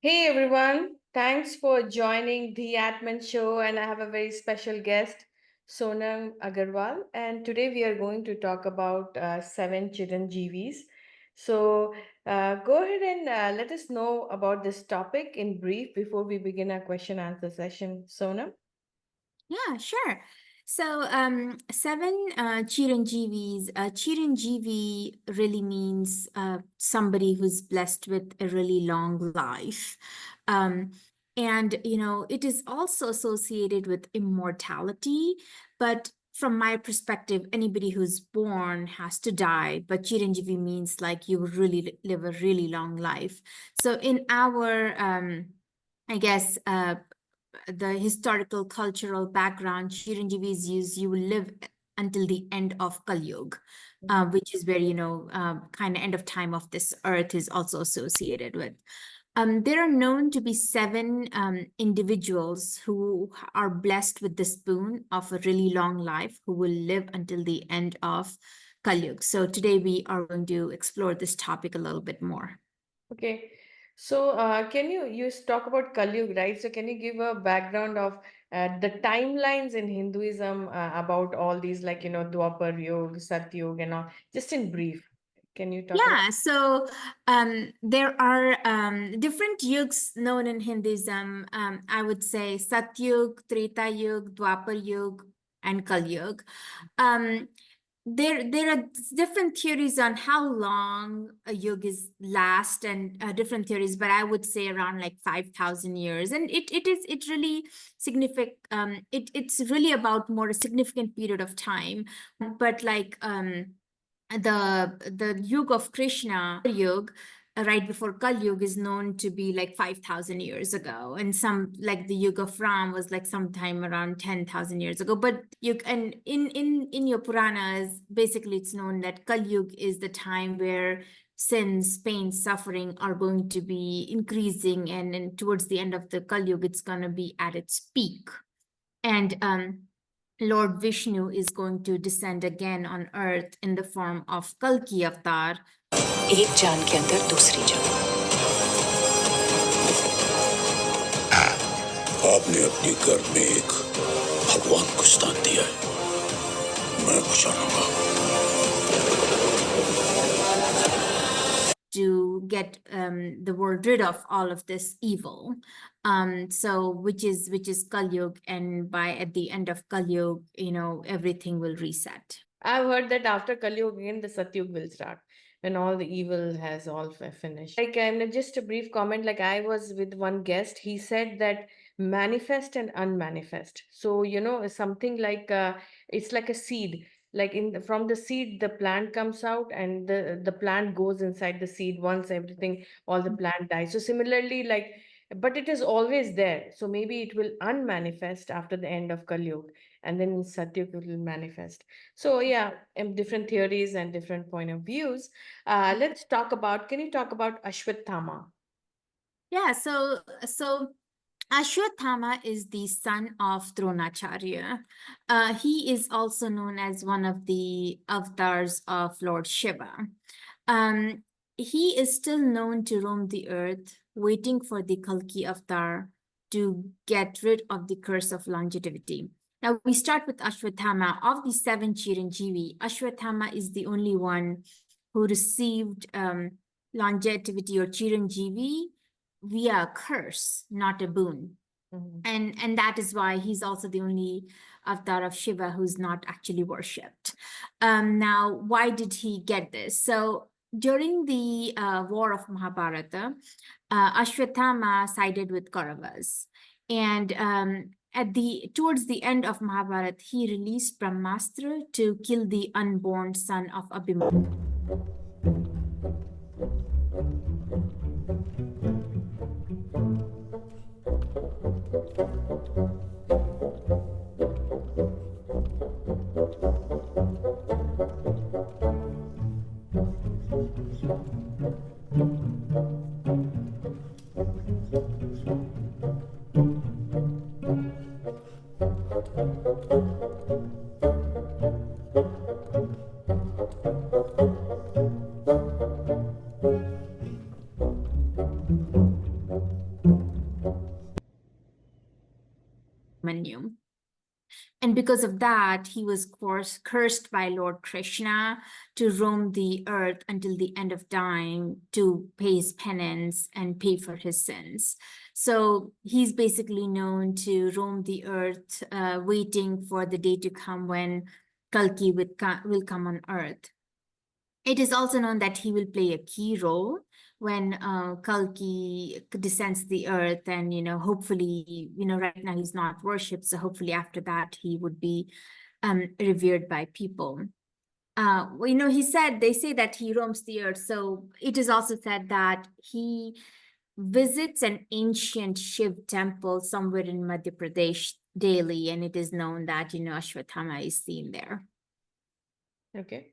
Hey everyone, thanks for joining the Atman Show, and I have a very special guest, Sonam Agarwal. And today we are going to talk about seven chiranjeevis. So go ahead and let us know about this topic in brief before we begin our question answer session, Sonam. Yeah, sure. Seven chiranjeevis. Chiranjeevi really means somebody who's blessed with a really long life. Um, it is also associated with immortality. But from my perspective, anybody who's born has to die. But chiranjeevi means like you will really live a really long life. So in our, I guess, the historical cultural background, Chiranjeevi is used, you will live until the end of Kali Yuga, Mhm. which is where, kind of end of time of this earth is also associated with. There are known to be seven individuals who are blessed with this boon of a really long life, who will live until the end of Kali Yuga. So today we are going to explore this topic a little bit more. Okay, so can you talk about Kali Yuga, right? So can you give a background of the timelines in Hinduism about all these, like Dwapar Yuga, Sat Yuga, and all, just in brief? Can you talk about? There are different yugs known in Hinduism. I would say Satyug, Treta Yug, Dwapar Yug, and Kali Yug. Um, there are different theories on how long a yug is last, and different theories, but I would say around like 5,000 years. And it really significant. It's really about more a significant period of time. But like the Yuga of Krishna, Yuga, right before Kali Yuga, is known to be like 5,000 years ago, and some like the Yuga of Ram was like sometime around 10,000 years ago. But you and in your Puranas, basically, it's known that Kali Yuga is the time where sins, pain, suffering are going to be increasing, and towards the end of the Kali Yuga, it's going to be at its peak. And Lord Vishnu is going to descend again on earth in the form of Kalki avatar. एक जान के अंदर दूसरी जान आपने अपनी गर्भ में एक भगवान को स्थान दिया है मैं पहचानूंगा to get the world rid of all of this evil. So which is Kali Yuga, and by at the end of Kali Yuga, everything will reset. I've heard that after Kali Yuga, again, the Satyug will start when all the evil has all finished. Like, just a brief comment. Like, I was with one guest. He said that manifest and unmanifest. So, something like it's like a seed. Like from the seed, the plant comes out, and the plant goes inside the seed. Once everything, all the plant dies. So similarly, like, but it is always there. So maybe it will unmanifest after the end of Kali Yuga, and then in Satyug it will manifest. So yeah, different theories and different point of views. Let's talk about. Can you talk about Ashwatthama? So Ashwatthama is the son of Dronacharya. He is also known as one of the avatars of Lord Shiva. Um, he is still known to roam the earth, waiting for the Kalki avatar to get rid of the curse of longevity. Now we start with Ashwatthama. Of the seven Chiranjeevi, Ashwatthama is the only one who received longevity or Chiranjeevi via a curse, not a boon. Mhm. And that is why he's also the only avatar of Shiva who's not actually worshipped. Now, why did he get this? So during the war of Mahabharata, Ashwatthama sided with Kauravas, and at the towards the end of Mahabharata, he released Brahmastra to kill the unborn son of Abhimanyu. And because of that, he was cursed by Lord Krishna to roam the earth until the end of time to pay his penance and pay for his sins. So he's basically known to roam the earth, waiting for the day to come when Kalki will come on earth. It is also known that he will play a key role when Kalki descends the earth, and hopefully, right now he's not worshipped, so hopefully after that he would be revered by people. They say that he roams the earth, so it is also said that he visits an ancient Shiv temple somewhere in Madhya Pradesh daily, and it is known that Ashwatthama is seen there. Okay.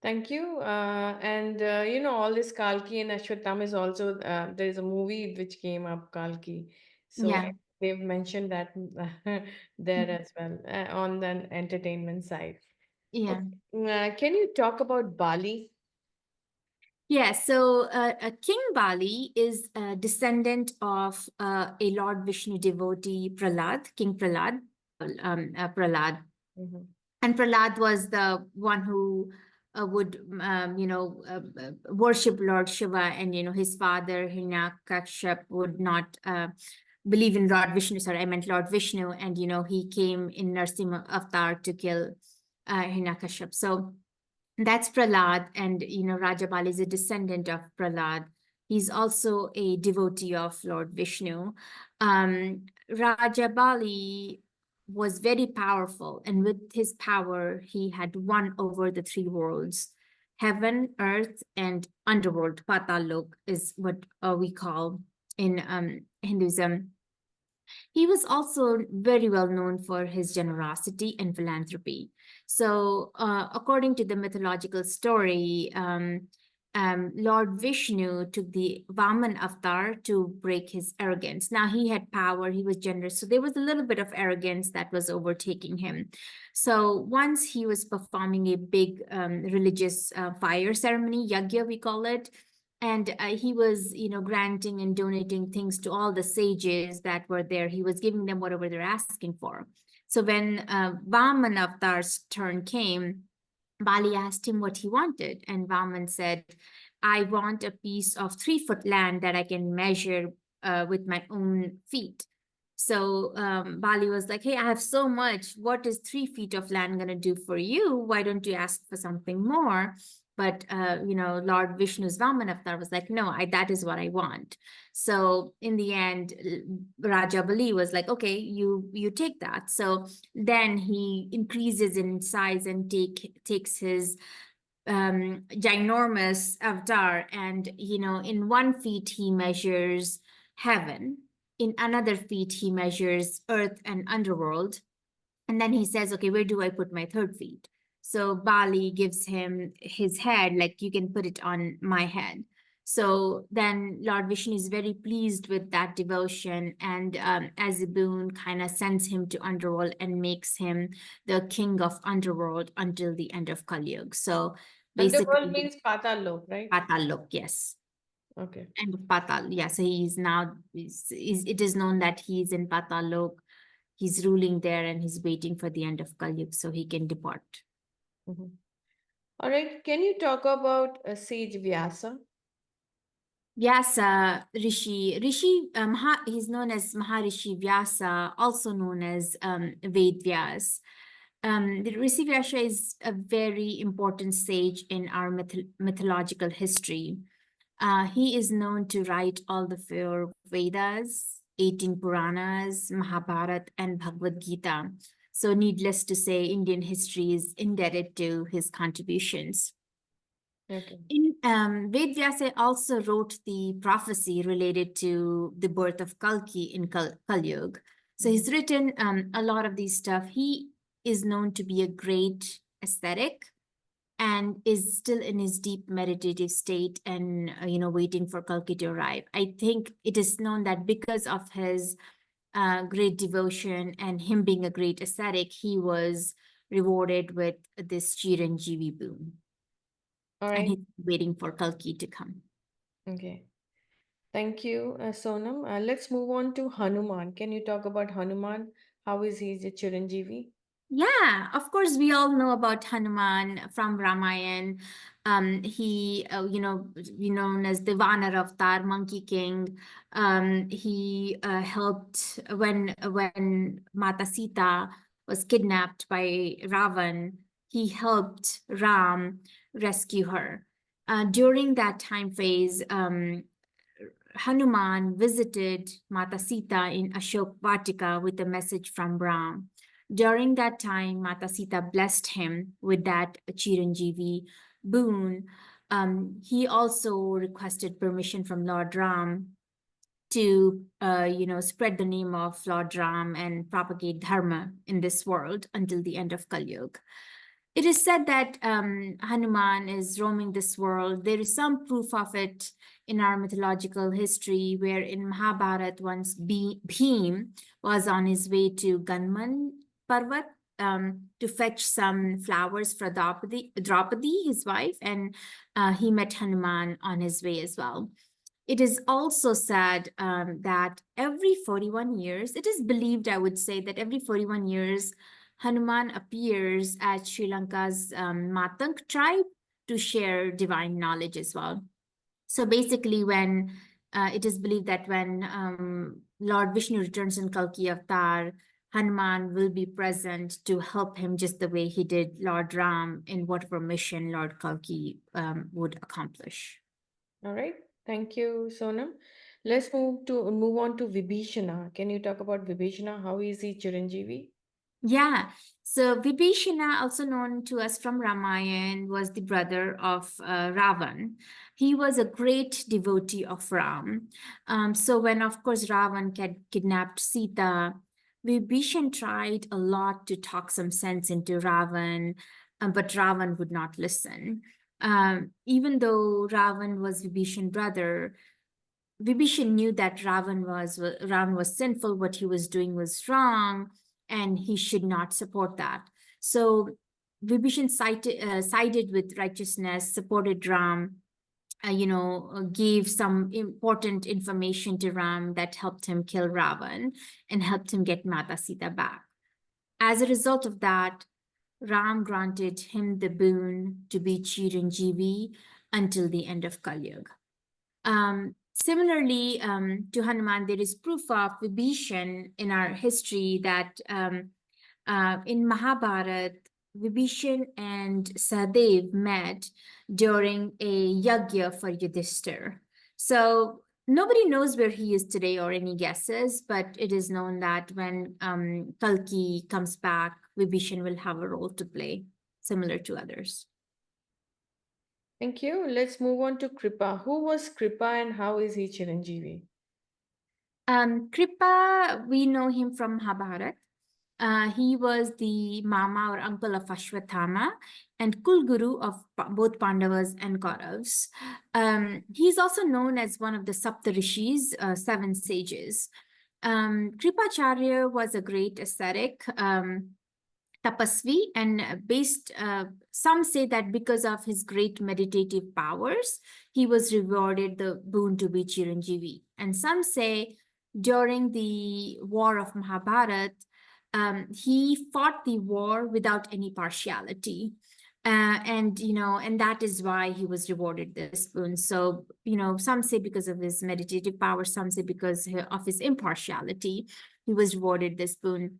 Thank you. And all this Kalki and Ashwatthama is also there is a movie which came up, Kalki. So Yeah. they've mentioned that there as well on the entertainment side. Yeah. Okay. Can you talk about Bali? Yeah, so King Bali is a descendant of a Lord Vishnu devotee, Prahlad, King Prahlad, Prahlad. Mhm. And Prahlad was the one who would, worship Lord Shiva, and, his father, Hiranyakashyap, would not believe in Lord Vishnu. Sorry, I meant Lord Vishnu. And, he came in Narsimha avatar to kill Hiranyakashyap. So that's Prahlad, and Rajabali is a descendant of Prahlad. He's also a devotee of Lord Vishnu. Rajabali was very powerful, and with his power, he had won over the three worlds: heaven, earth, and underworld. Patalok is what we call in Hinduism. He was also very well known for his generosity and philanthropy. So, according to the mythological story, Lord Vishnu took the Vaman avatar to break his arrogance. Now, he had power, he was generous, so there was a little bit of arrogance that was overtaking him. So, once he was performing a big religious fire ceremony, yagya, we call it, and he was granting and donating things to all the sages that were there. He was giving them whatever they're asking for. So when Vaman avatar's turn came, Bali asked him what he wanted, and Vaman said, I want a piece of 3 foot land that I can measure with my own feet. So Bali was like, hey, I have so much. What is 3 feet of land going to do for you? Why don't you ask for something more? But Lord Vishnu's Vaman avatar was like, no, that is what I want. So in the end, Raja Bali was like, okay, you take that. So then he increases in size and takes his ginormous avatar, and in 1 feet he measures heaven, in another feet he measures earth and underworld, and then he says, okay, where do I put my 3rd feet? So Bali gives him his head, like, you can put it on my head. So then Lord Vishnu is very pleased with that devotion, and as a boon, kind of sends him to underworld and makes him the king of underworld until the end of Kali Yuga. So Underworld basically, means Patal Lok, right? Patal Lok, yes. Okay. End of Patal, yeah. So he's now, it is known that he's in Patal Lok. He's ruling there, and he's waiting for the end of Kali Yuga so he can depart. Mhm. All right. Can you talk about Sage Vyasa? Vyasa Rishi, he's known as Maharishi Vyasa, also known as Ved Vyas. The Rishi Vyasa is a very important sage in our mythological history. He is known to write all the 4 Vedas, 18 Puranas, Mahabharata, and Bhagavad Gita. So, needless to say, Indian history is indebted to his contributions. Okay. In Ved Vyasa also wrote the prophecy related to the birth of Kalki in Kali Yuga. So Mhm. he's written a lot of these stuff. He is known to be a great ascetic and is still in his deep meditative state, and waiting for Kalki to arrive. I think it is known that because of his great devotion and him being a great ascetic, he was rewarded with this chiranjeevi boon, All and right. he's waiting for Kalki to come. Okay. Thank you, Sonam. Let's move on to Hanuman. Can you talk about Hanuman? How is he the Chiranjeevi? Yeah, of course, we all know about Hanuman from Ramayana. He, known as the Vanar Avatar, Monkey King. He helped when Mata Sita was kidnapped by Ravan. He helped Ram rescue her. During that time phase, Hanuman visited Mata Sita in Ashok Vatika with a message from Ram. During that time, Mata Sita blessed him with that chiranjeevi boon. He also requested permission from Lord Ram to, spread the name of Lord Ram and propagate dharma in this world until the end of Kali Yuga. It is said that Hanuman is roaming this world. There is some proof of it in our mythological history, where in Mahabharata, once Bhim was on his way to Ganman Parvat to fetch some flowers for Draupadi, his wife, and he met Hanuman on his way as well. It is also said that every 41 years, it is believed, I would say, that every 41 years, Hanuman appears at Sri Lanka's Matang tribe to share divine knowledge as well. So basically, when it is believed that when Lord Vishnu returns in Kalki Avatar, Hanuman will be present to help him just the way he did Lord Ram in whatever mission Lord Kalki would accomplish. All right. Thank you, Sonam. Let's move on to Vibhishana. Can you talk about Vibhishana? How is he Chiranjeevi? Yeah. So Vibhishana, also known to us from Ramayana, was the brother of Ravan. He was a great devotee of Ram. So when, of course, Ravan kidnapped Sita, Vibhishan tried a lot to talk some sense into Ravan, but Ravan would not listen. Even though Ravan was Vibhishan's brother, Vibhishan knew that Ravan was sinful, what he was doing was wrong, and he should not support that. So Vibhishan sided with righteousness, supported Ram, gave some important information to Ram that helped him kill Ravan and helped him get Mata Sita back. As a result of that, Ram granted him the boon to be Chiranjeevi until the end of Kali Yuga. Similarly, to Hanuman, there is proof of Vibhishan in our history that in Mahabharata, Vibhishan and Sahadev met during a yagya for Yudhishthir. So nobody knows where he is today or any guesses, but it is known that when Kalki comes back, Vibhishan will have a role to play, similar to others. Thank you. Let's move on to Kripa. Who was Kripa and how is he Chiranjeevi? Kripa, we know him from Mahabharata. He was the mama or uncle of Ashwathama and Kulguru of both Pandavas and Kauravas. He's also known as one of the Saptarishis, seven sages. Kripacharya was a great ascetic, tapasvi, and some say that because of his great meditative powers, he was rewarded the boon to be Chiranjeevi. And some say during the war of Mahabharata, he fought the war without any partiality. And that is why he was rewarded this boon. So, some say because of his meditative power, some say because of his impartiality, he was rewarded this boon.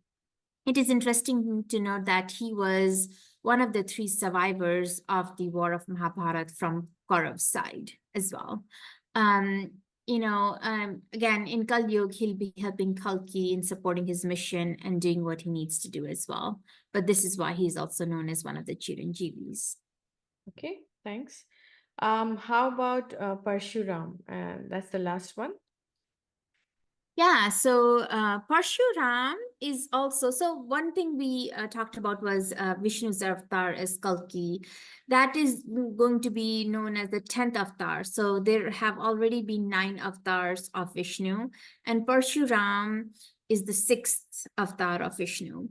It is interesting to note that he was one of the three survivors of the war of Mahabharata from Kaurav's side as well. Again, in Kali Yuga, he'll be helping Kalki in supporting his mission and doing what he needs to do as well. But this is why he's also known as one of the Chiranjeevis. Okay, thanks. How about Parshuram? And that's the last one. Yeah, so Parshuram is also, so one thing we talked about was Vishnu's avatar as Kalki. That is going to be known as the 10th avatar. So there have already been 9 avatars of Vishnu, and Parshuram is the 6th avatar of Vishnu.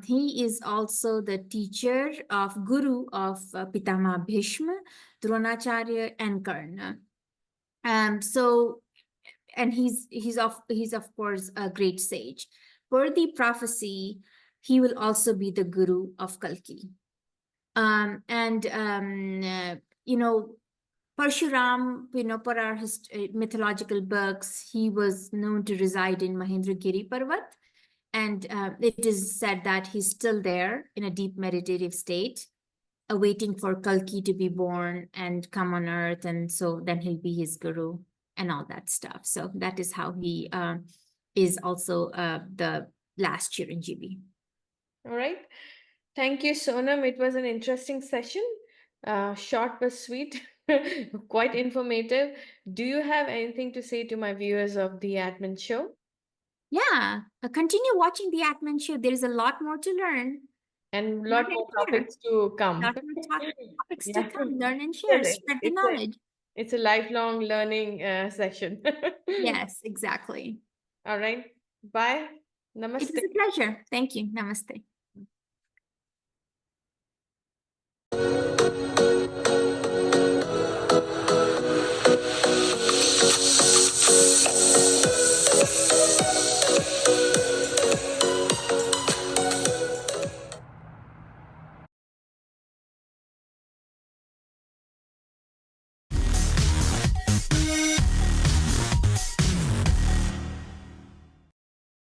He is also the teacher of Guru of Pitama Bhishma, Dronacharya, and Karna. So and he's of course a great sage. Per the prophecy, he will also be the guru of Kalki. And you know, Parshuram, per our mythological books, he was known to reside in Mahendragiri Parvat, and it is said that he's still there in a deep meditative state, awaiting for Kalki to be born and come on earth, and so then he'll be his guru and all that stuff. So that is how he is also the last Chiranjeevi. All right. Thank you, Sonam. It was an interesting session. Short but sweet, quite informative. Do you have anything to say to my viewers of the Admin Show? Yeah, continue watching the Atman show. There is a lot more to learn. And a Learn lot and more share. topics to come. Lot more topics to Yeah. come. Learn and So share. Spread the it's a knowledge. it's a lifelong learning session. Yes, exactly. All right. Bye. It Namaste. was a pleasure. Thank you. Namaste.